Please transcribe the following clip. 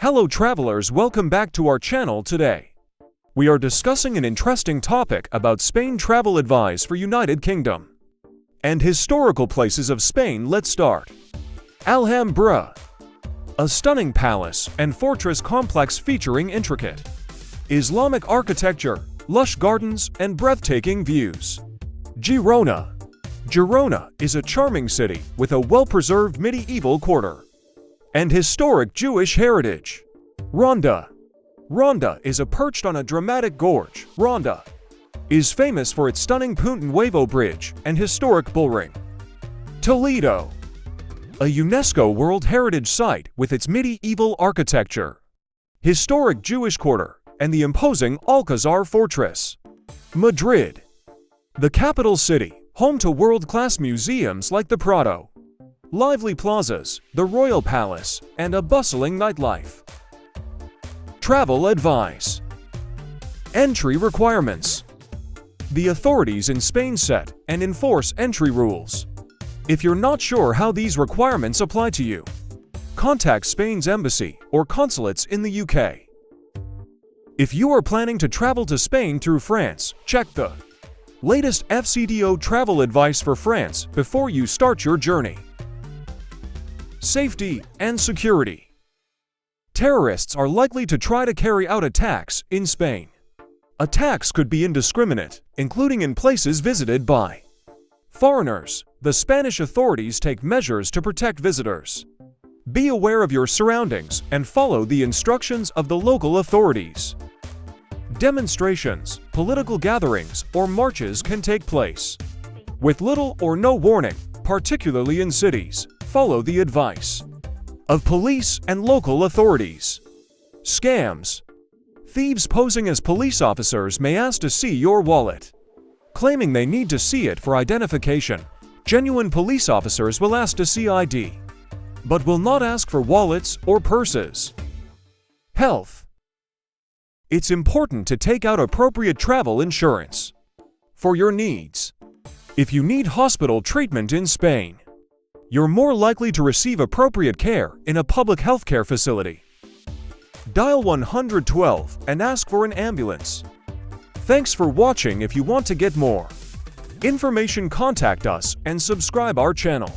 Hello travelers, welcome back to our channel today. We are discussing an interesting topic about Spain travel advice for United Kingdom. And historical places of Spain. Let's start. Alhambra. A stunning palace and fortress complex featuring intricate Islamic architecture, lush gardens, and breathtaking views. Girona. Girona is a charming city with a well-preserved medieval quarter and historic Jewish heritage. Ronda. Ronda is perched on a dramatic gorge. Ronda is famous for its stunning Punta Nuevo Bridge and historic bullring. Toledo. A UNESCO World Heritage Site with its medieval architecture, historic Jewish quarter, and the imposing Alcazar Fortress. Madrid. The capital city, home to world-class museums like the Prado, lively plazas, the Royal Palace, and a bustling nightlife. Travel advice. Entry requirements. The authorities in Spain set and enforce entry rules. If you're not sure how these requirements apply to you, contact Spain's embassy or consulates in the UK. If you are planning to travel to Spain through France, check the latest FCDO travel advice for France before you start your journey. Safety and security. Terrorists are likely to try to carry out attacks in Spain. Attacks could be indiscriminate, including in places visited by foreigners. The Spanish authorities take measures to protect visitors. Be aware of your surroundings and follow the instructions of the local authorities. Demonstrations, political gatherings, or marches can take place with little or no warning, particularly in cities. Follow the advice of police and local authorities. Scams. Thieves posing as police officers may ask to see your wallet, claiming they need to see it for identification. Genuine police officers will ask to see ID, but will not ask for wallets or purses. Health. It's important to take out appropriate travel insurance for your needs. If you need hospital treatment in Spain, you're more likely to receive appropriate care in a public healthcare facility. Dial 112 and ask for an ambulance. Thanks for watching. If you want to get more information, contact us and subscribe our channel.